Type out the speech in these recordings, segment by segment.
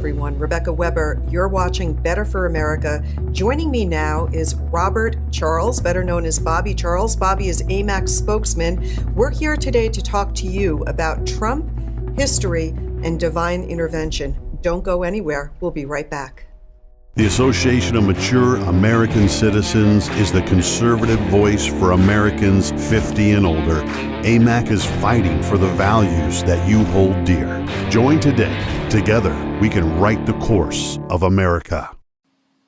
everyone. Rebecca Weber, you're watching Better for America. Joining me now is Robert Charles, better known as Bobby Charles. Bobby is AMAC spokesman. We're here today to talk to you about Trump, history, and divine intervention. Don't go anywhere. We'll be right back. The Association of Mature American Citizens is the conservative voice for Americans 50 and older. AMAC is fighting for the values that you hold dear. Join today. Together, we can write the course of America.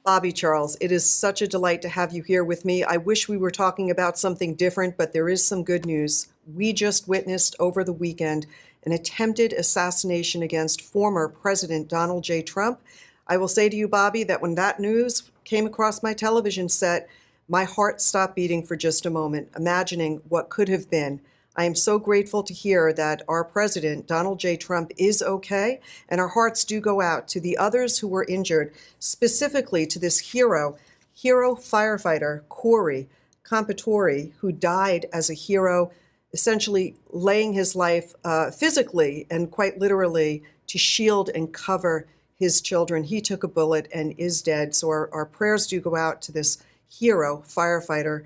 Bobby Charles, it is such a delight to have you here with me. I wish we were talking about something different, but there is some good news. We just witnessed over the weekend an attempted assassination against former President Donald J. Trump. I will say to you, Bobby, that when that news came across my television set, my heart stopped beating for just a moment, imagining what could have been. I am so grateful to hear that our president, Donald J. Trump, is okay, and our hearts do go out to the others who were injured, specifically to this hero firefighter, Corey Compatore, who died as a hero, essentially laying his life physically and quite literally to shield and cover his children. He took a bullet and is dead. So our prayers do go out to this hero firefighter,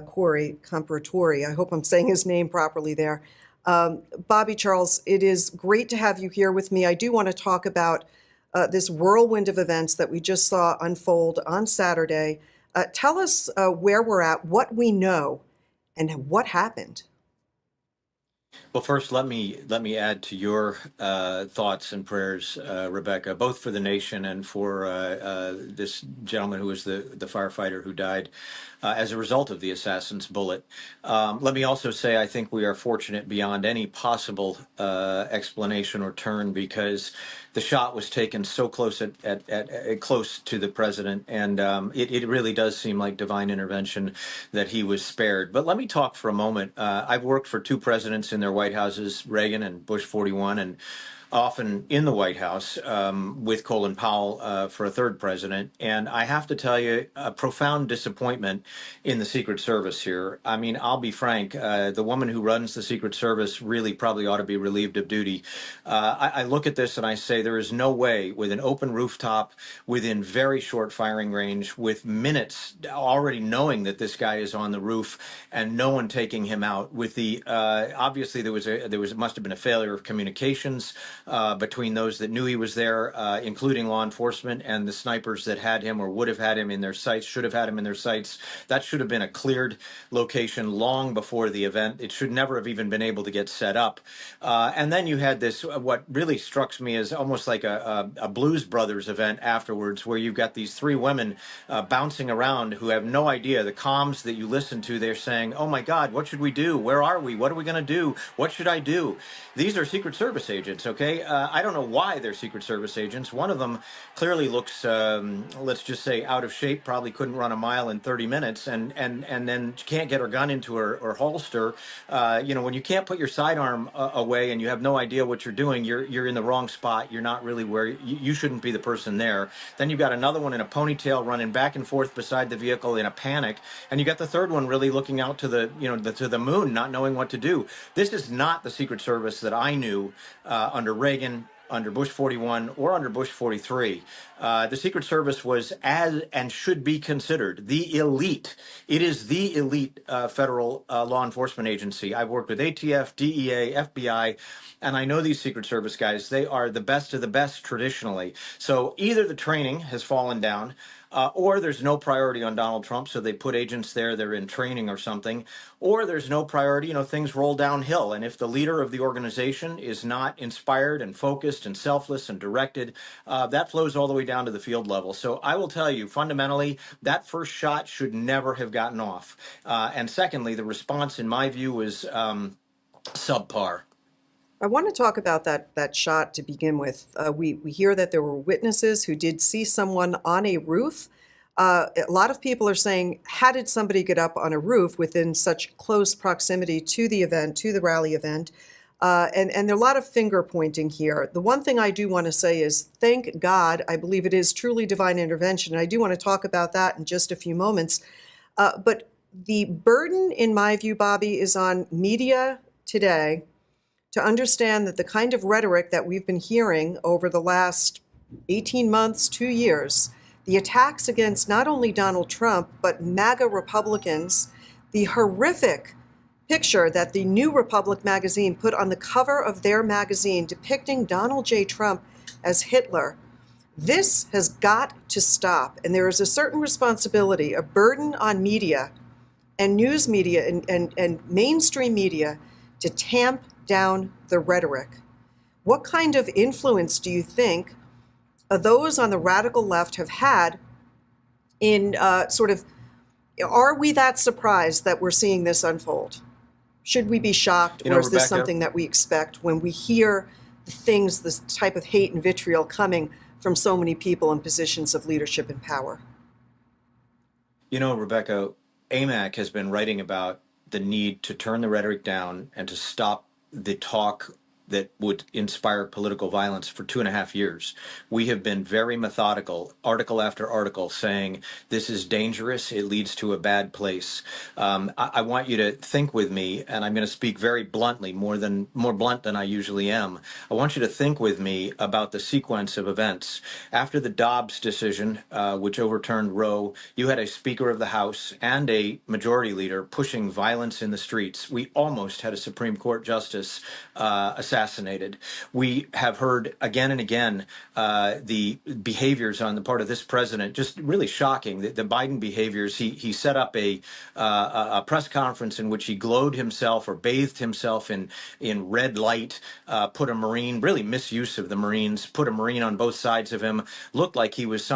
Corey Compatore. I hope I'm saying his name properly there. Bobby Charles, it is great to have you here with me. I do want to talk about this whirlwind of events that we just saw unfold on Saturday. Tell us where we're at, what we know, and what happened. Well, first, let me add to your thoughts and prayers, Rebecca, both for the nation and for this gentleman who was the firefighter who died as a result of the assassin's bullet. Let me also say I think we are fortunate beyond any possible explanation or turn, because the shot was taken so close close to the president, and it really does seem like divine intervention that he was spared. But let me talk for a moment. I've worked for two presidents in their White Houses, Reagan and Bush 41, and often in the White House with Colin Powell for a third president. And I have to tell you, a profound disappointment in the Secret Service here. I mean, I'll be frank, the woman who runs the Secret Service really probably ought to be relieved of duty. I look at this and I say there is no way, with an open rooftop, within very short firing range, with minutes already knowing that this guy is on the roof and no one taking him out, with the obviously there must have been a failure of communications between those that knew he was there, including law enforcement, and the snipers that had him or would have had him in their sights, should have had him in their sights. That should have been a cleared location long before the event. It should never have even been able to get set up. And then you had this, what really struck me as almost like a Blues Brothers event afterwards, where you've got these three women bouncing around who have no idea. The comms that you listen to, they're saying, oh my God, what should we do? Where are we? What are we going to do? What should I do? These are Secret Service agents, okay? I don't know why they're Secret Service agents. One of them clearly looks, let's just say, out of shape, probably couldn't run a mile in 30 minutes, and then can't get her gun into her holster. When you can't put your sidearm away and you have no idea what you're doing, you're in the wrong spot. You're not really where you shouldn't be the person there. Then you've got another one in a ponytail running back and forth beside the vehicle in a panic, and you got the third one really looking out to the moon, not knowing what to do. This is not the Secret Service that I knew under Reagan, under Bush 41, or under Bush 43. The Secret Service was as and should be considered the elite. It is the elite federal law enforcement agency. I've worked with ATF, DEA, FBI, and I know these Secret Service guys. They are the best of the best traditionally. So either the training has fallen down, or there's no priority on Donald Trump, so they put agents there, they're in training or something, or there's no priority, things roll downhill. And if the leader of the organization is not inspired and focused and selfless and directed, that flows all the way down to the field level. So I will tell you, fundamentally, that first shot should never have gotten off. And secondly, the response, in my view, was subpar. I want to talk about that shot to begin with. We hear that there were witnesses who did see someone on a roof. A lot of people are saying, how did somebody get up on a roof within such close proximity to the event, to the rally event? And there are a lot of finger pointing here. The one thing I do want to say is, thank God, I believe it is truly divine intervention. And I do want to talk about that in just a few moments. But the burden, in my view, Bobby, is on media today to understand that the kind of rhetoric that we've been hearing over the last 18 months, 2 years, the attacks against not only Donald Trump, but MAGA Republicans, the horrific picture that the New Republic magazine put on the cover of their magazine depicting Donald J. Trump as Hitler. This has got to stop. And there is a certain responsibility, a burden on media and news media and mainstream media to tamp down the rhetoric. What kind of influence do you think those on the radical left have had in are we that surprised that we're seeing this unfold? Should we be shocked, or is this Rebecca, something that we expect when we hear the things, this type of hate and vitriol coming from so many people in positions of leadership and power? Rebecca, AMAC has been writing about the need to turn the rhetoric down and to stop the talk that would inspire political violence for 2.5 years. We have been very methodical, article after article, saying this is dangerous, it leads to a bad place. I want you to think with me, and I'm going to speak very bluntly, more blunt than I usually am. I want you to think with me about the sequence of events. After the Dobbs decision, which overturned Roe, you had a Speaker of the House and a Majority Leader pushing violence in the streets. We almost had a Supreme Court Justice assassinated. We have heard again and again the behaviors on the part of this president, just really shocking. The Biden behaviors. He set up a press conference in which he glowed himself or bathed himself in red light, put a Marine, really misuse of the Marines, put a Marine on both sides of him, looked like he was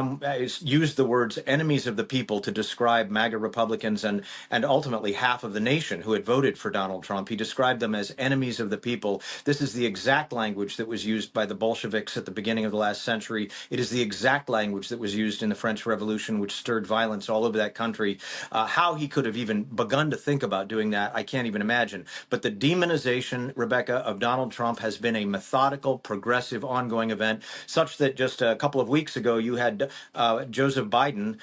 used the words enemies of the people to describe MAGA Republicans and ultimately half of the nation who had voted for Donald Trump. He described them as enemies of the people. This is the exact language that was used by the Bolsheviks at the beginning of the last century. It is the exact language that was used in the French Revolution, which stirred violence all over that country. How he could have even begun to think about doing that, I can't even imagine. But the demonization, Rebecca, of Donald Trump has been a methodical, progressive, ongoing event, such that just a couple of weeks ago, you had Joseph Biden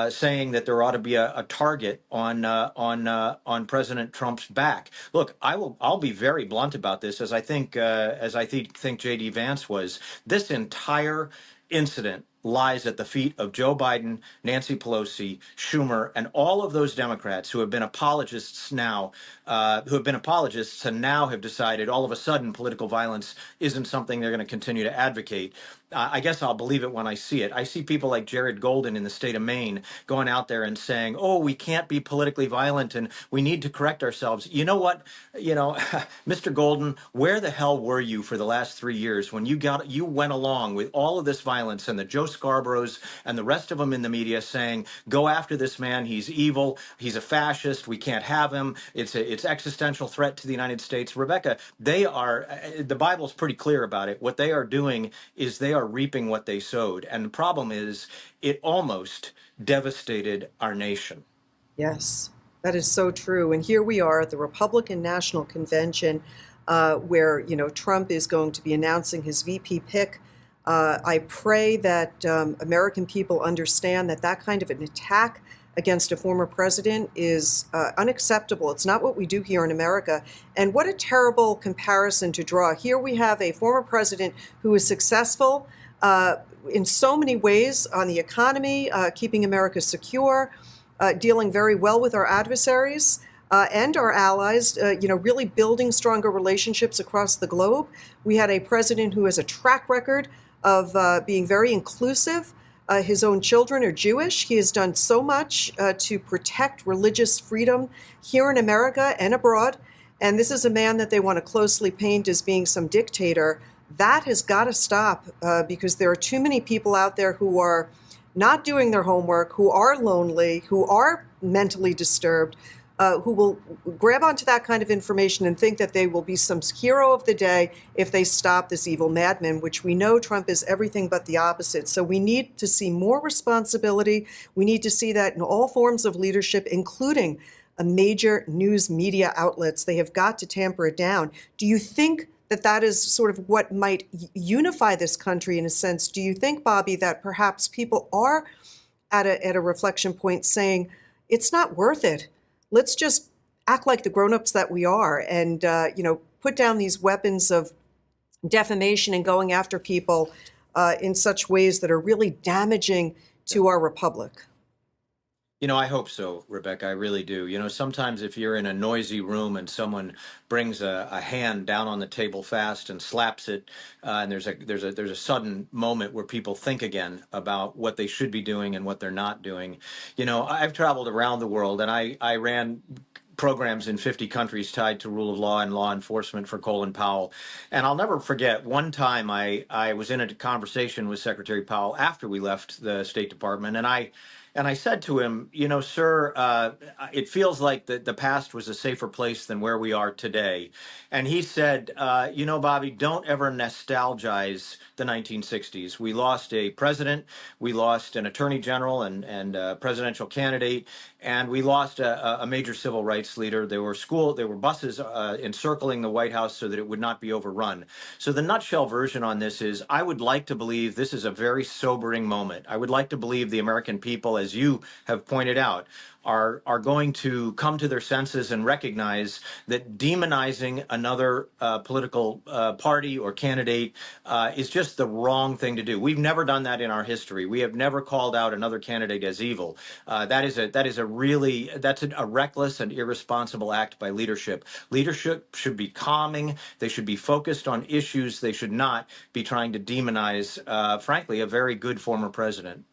saying that there ought to be a target on President Trump's back. Look, I'll be very blunt about this, as I think J.D. Vance was. This entire incident lies at the feet of Joe Biden, Nancy Pelosi, Schumer, and all of those Democrats who have been apologists now, and now have decided all of a sudden political violence isn't something they're going to continue to advocate. I guess I'll believe it when I see it. I see people like Jared Golden in the state of Maine going out there and saying, oh, we can't be politically violent and we need to correct ourselves. You know what? Mr. Golden, where the hell were you for the last 3 years when you went along with all of this violence and the Joe Scarboroughs and the rest of them in the media saying, go after this man, he's evil, he's a fascist, we can't have him, it's existential threat to the United States. Rebecca, the Bible's pretty clear about it. What they are doing is they are reaping what they sowed. And the problem is it almost devastated our nation. Yes, that is so true. And here we are at the Republican National Convention, where Trump is going to be announcing his VP pick. I pray that American people understand that kind of an attack against a former president is unacceptable. It's not what we do here in America. And what a terrible comparison to draw. Here we have a former president who is successful in so many ways on the economy, keeping America secure, dealing very well with our adversaries and our allies, really building stronger relationships across the globe. We had a president who has a track record of being very inclusive. His own children are Jewish. He has done so much to protect religious freedom here in America and abroad. And this is a man that they want to closely paint as being some dictator. That has got to stop because there are too many people out there who are not doing their homework, who are lonely, who are mentally disturbed, who will grab onto that kind of information and think that they will be some hero of the day if they stop this evil madman, which we know Trump is everything but the opposite. So we need to see more responsibility. We need to see that in all forms of leadership, including major news media outlets. They have got to tamper it down. Do you think that is sort of what might unify this country in a sense? Do you think, Bobby, that perhaps people are at a reflection point saying, it's not worth it? Let's just act like the grown-ups that we are and, put down these weapons of defamation and going after people in such ways that are really damaging to our republic. I hope so, Rebecca. I really do. Sometimes if you're in a noisy room and someone brings a hand down on the table fast and slaps it, and there's a sudden moment where people think again about what they should be doing and what they're not doing. I've traveled around the world, and I ran programs in 50 countries tied to rule of law and law enforcement for Colin Powell. And I'll never forget one time I was in a conversation with Secretary Powell after we left the State Department, and I said to him, sir, it feels like the past was a safer place than where we are today. And he said, Bobby, don't ever nostalgize the 1960s. We lost a president, we lost an attorney general and a presidential candidate, and we lost a major civil rights leader. There were buses encircling the White House so that it would not be overrun. So the nutshell version on this is, I would like to believe this is a very sobering moment. I would like to believe the American people, as you have pointed out, are going to come to their senses and recognize that demonizing another political party or candidate is just the wrong thing to do. We've never done that in our history. We have never called out another candidate as evil. That's a reckless and irresponsible act by leadership. Leadership should be calming. They should be focused on issues. They should not be trying to demonize, frankly, a very good former president.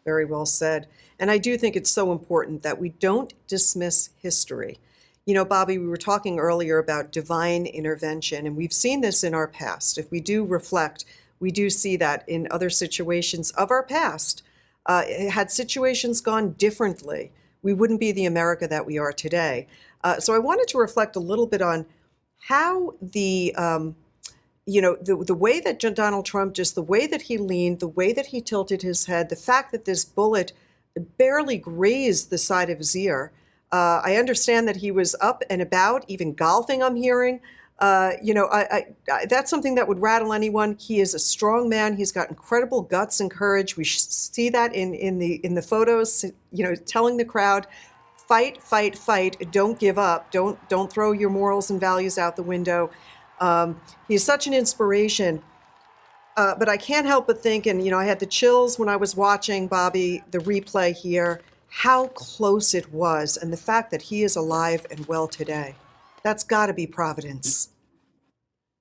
Very well said. And I do think it's so important that we don't dismiss history. Bobby, we were talking earlier about divine intervention, and we've seen this in our past. If we do reflect, we do see that in other situations of our past. Had situations gone differently, we wouldn't be the America that we are today. So I wanted to reflect a little bit on how the way that Donald Trump, just the way that he leaned, the way that he tilted his head, the fact that this bullet barely grazed the side of his ear. I understand that he was up and about, even golfing, I'm hearing. That's something that would rattle anyone. He is a strong man. He's got incredible guts and courage. We see that in the photos, telling the crowd, fight, fight, fight, don't give up, don't throw your morals and values out the window. He's such an inspiration. But I can't help but think, and I had the chills when I was watching, Bobby, the replay here, how close it was, and the fact that he is alive and well today. That's got to be Providence.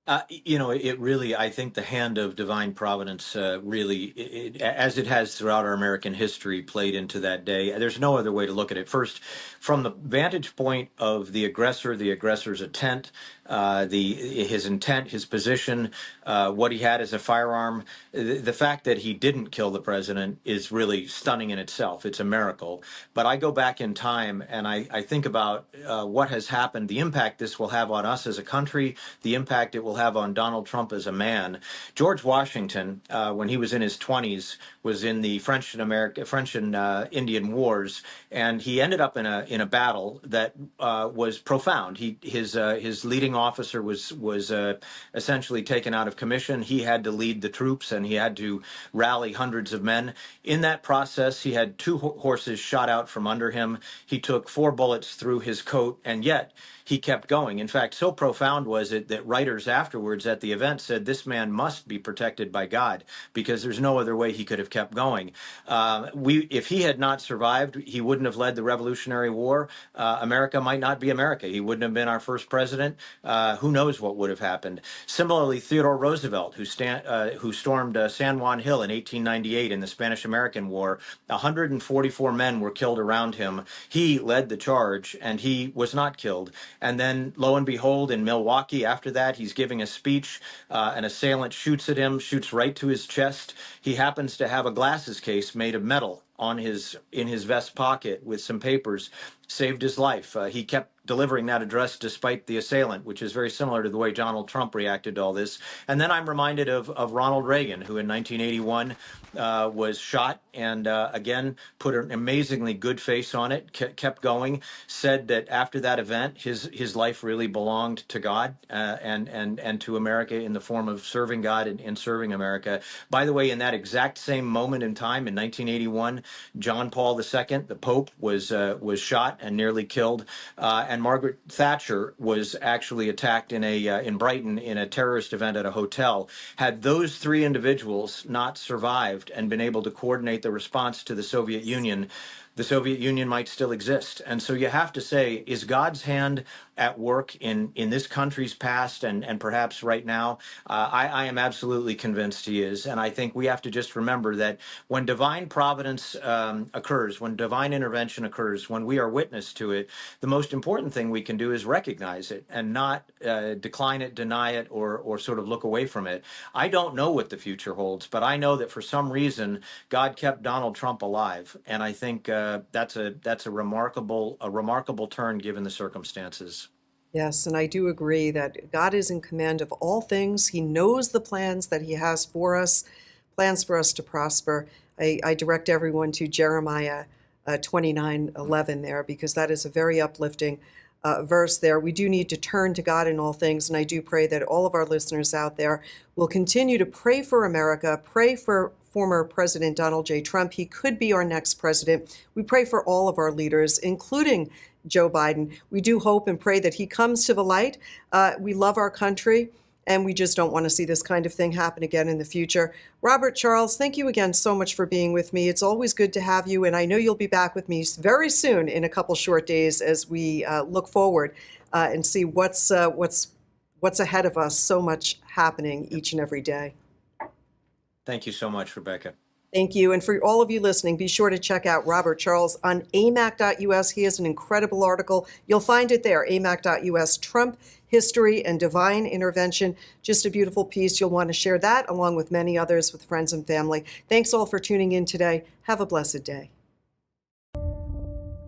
It really, I think the hand of divine providence really, as it has throughout our American history, played into that day. There's no other way to look at it. First, from the vantage point of the aggressor's intent, his position, what he had as a firearm, the fact that he didn't kill the president is really stunning in itself. It's a miracle. But I go back in time and I think about what has happened, the impact this will have on us as a country, the impact it will have on Donald Trump as a man. George Washington, when he was in his 20s, was in the French and Indian Wars, and he ended up in a battle that was profound. His leading officer was essentially taken out of commission. He had to lead the troops, and he had to rally hundreds of men. In that process, he had two horses shot out from under him. He took 4 bullets through his coat, and yet he kept going. In fact, so profound was it that writers afterwards at the event said this man must be protected by God, because there's no other way he could have kept going. If he had not survived, he wouldn't have led the Revolutionary War. America might not be America. He wouldn't have been our first president. Who knows what would have happened? Similarly, Theodore Roosevelt, who stormed San Juan Hill in 1898 in the Spanish-American War, 144 men were killed around him. He led the charge, and he was not killed. And then, lo and behold, in Milwaukee, after that, he's giving a speech. An assailant shoots at him, shoots right to his chest. He happens to have a glasses case made of metal in his vest pocket with some papers. Saved his life. He kept delivering that address despite the assailant, which is very similar to the way Donald Trump reacted to all this. And then I'm reminded of Ronald Reagan, who in 1981 was shot and again put an amazingly good face on it, kept going, said that after that event, his life really belonged to God and to America in the form of serving God and serving America. By the way, in that exact same moment in time in 1981, John Paul II, the Pope, was shot and nearly killed, and Margaret Thatcher was actually attacked in Brighton in a terrorist event at a hotel. Had those three individuals not survived and been able to coordinate the response to the Soviet Union might still exist. And so you have to say, is God's hand at work in this country's past and perhaps right now? I am absolutely convinced he is. And I think we have to just remember that when divine providence occurs, when divine intervention occurs, when we are witness to it, the most important thing we can do is recognize it and not decline it, deny it, or sort of look away from it. I don't know what the future holds, but I know that for some reason, God kept Donald Trump alive. And I think that's a remarkable turn given the circumstances. Yes, and I do agree that God is in command of all things. He knows the plans that he has for us, plans for us to prosper. I direct everyone to Jeremiah 29:11 there, because that is a very uplifting verse there. We do need to turn to God in all things, and I do pray that all of our listeners out there will continue to pray for America, pray for former President Donald J. Trump. He could be our next president. We pray for all of our leaders, including Joe Biden. We do hope and pray that he comes to the light. We love our country, and we just don't want to see this kind of thing happen again in the future. Robert Charles, thank you again so much for being with me. It's always good to have you, and I know you'll be back with me very soon in a couple short days as we look forward and see what's ahead of us. So much happening each and every day. Thank you so much, Rebecca. Thank you. And for all of you listening, be sure to check out Robert Charles on AMAC.us. He has an incredible article. You'll find it there, AMAC.us, Trump, History and Divine Intervention. Just a beautiful piece. You'll want to share that along with many others with friends and family. Thanks all for tuning in today. Have a blessed day.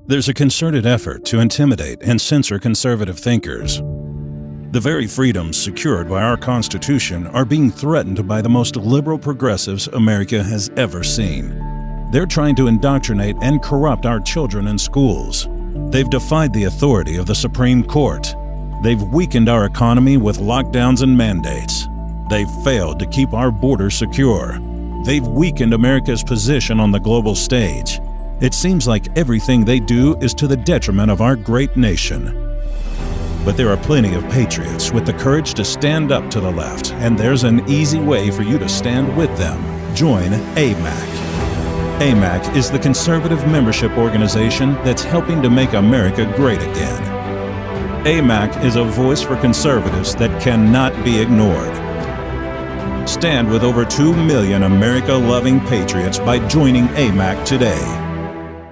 There's a concerted effort to intimidate and censor conservative thinkers. The very freedoms secured by our Constitution are being threatened by the most liberal progressives America has ever seen. They're trying to indoctrinate and corrupt our children in schools. They've defied the authority of the Supreme Court. They've weakened our economy with lockdowns and mandates. They've failed to keep our borders secure. They've weakened America's position on the global stage. It seems like everything they do is to the detriment of our great nation. But there are plenty of patriots with the courage to stand up to the left, and there's an easy way for you to stand with them. Join AMAC. AMAC is the conservative membership organization that's helping to make America great again. AMAC is a voice for conservatives that cannot be ignored. Stand with over 2 million America-loving patriots by joining AMAC today.